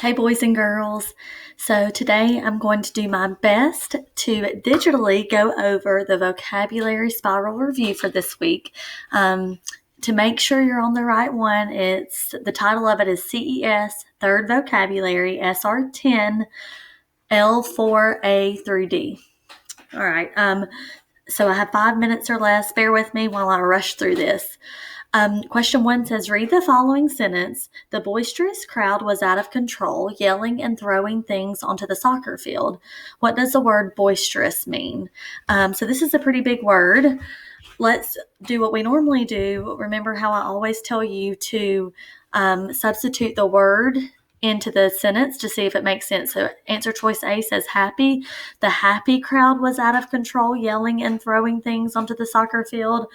Hey boys and girls. So today I'm going to do my best to digitally go over the vocabulary spiral review for this week. To make sure you're on the right one, the title of it is CES Third Vocabulary SR10 L4A through D. All right. So I have 5 minutes or less. Bear with me while I rush through this. Question 1 says, read the following sentence. The boisterous crowd was out of control, yelling and throwing things onto the soccer field. What does the word boisterous mean? So this is a pretty big word. Let's do what we normally do. Remember how I always tell you to substitute the word into the sentence to see if it makes sense. So answer choice A says happy. The happy crowd was out of control, yelling and throwing things onto the soccer field.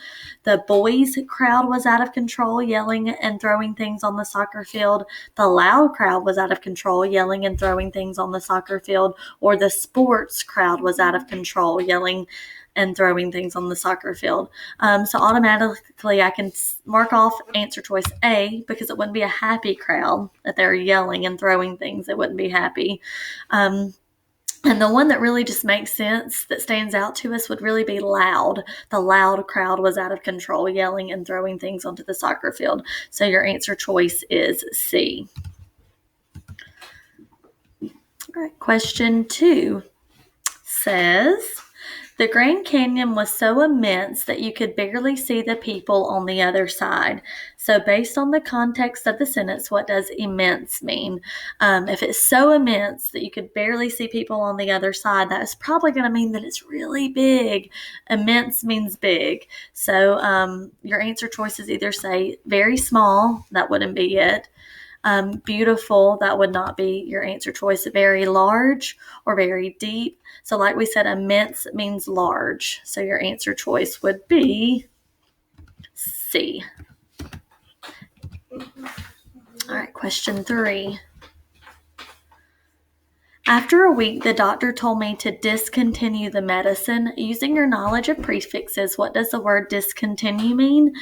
The boys crowd was out of control, yelling and throwing things on the soccer field. The loud crowd was out of control, yelling and throwing things on the soccer field. Or the sports crowd was out of control, yelling and throwing things on the soccer field. So automatically I can mark off answer choice A because it wouldn't be a happy crowd that they're yelling and throwing things. It wouldn't be happy. And the one that really just makes sense that stands out to us would really be loud. The loud crowd was out of control, yelling and throwing things onto the soccer field. So your answer choice is C. All right, question 2 says, the Grand Canyon was so immense that you could barely see the people on the other side. So based on the context of the sentence, what does immense mean? If it's so immense that you could barely see people on the other side, that is probably going to mean that it's really big. Immense means big. So your answer choices either say very small, that wouldn't be it. Beautiful, that would not be your answer choice. Very large or very deep. So like we said, immense means large. So your answer choice would be C. All right, question 3. After a week, the doctor told me to discontinue the medicine. Using your knowledge of prefixes, what does the word discontinue mean?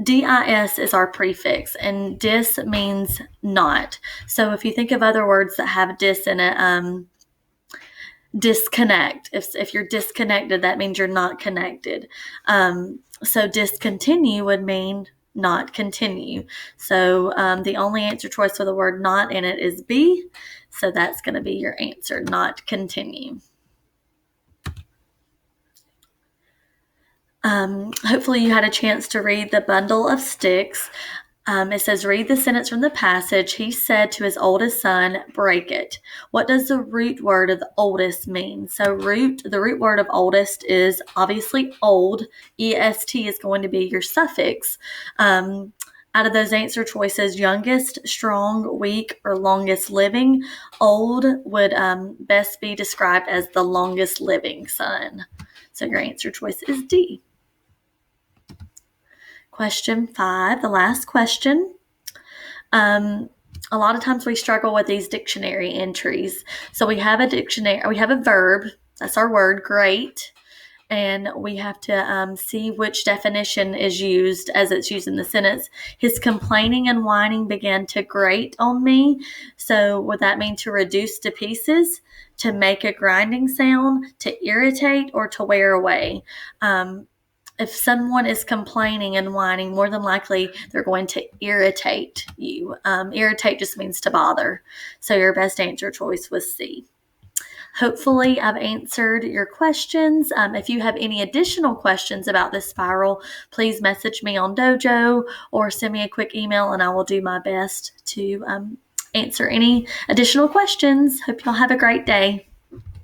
DIS is our prefix, and dis means not. So if you think of other words that have dis in it, disconnect. If you're disconnected, that means you're not connected. So discontinue would mean not continue. So the only answer choice with the word not in it is B. So that's going to be your answer, not continue. Hopefully you had a chance to read the bundle of sticks. It says, read the sentence from the passage. He said to his oldest son, break it. What does the root word of the oldest mean? So the root word of oldest is obviously old. EST is going to be your suffix. Out of those answer choices, youngest, strong, weak, or longest living, old would best be described as the longest living son. So your answer choice is D. Question 5, the last question. A lot of times we struggle with these dictionary entries. So we have a verb, that's our word, great. And we have to see which definition is used as it's used in the sentence. His complaining and whining began to grate on me. So would that mean to reduce to pieces, to make a grinding sound, to irritate, or to wear away? If someone is complaining and whining, more than likely they're going to irritate you. Irritate just means to bother. So your best answer choice was C. Hopefully I've answered your questions. If you have any additional questions about this spiral, please message me on Dojo or send me a quick email and I will do my best to answer any additional questions. Hope y'all have a great day.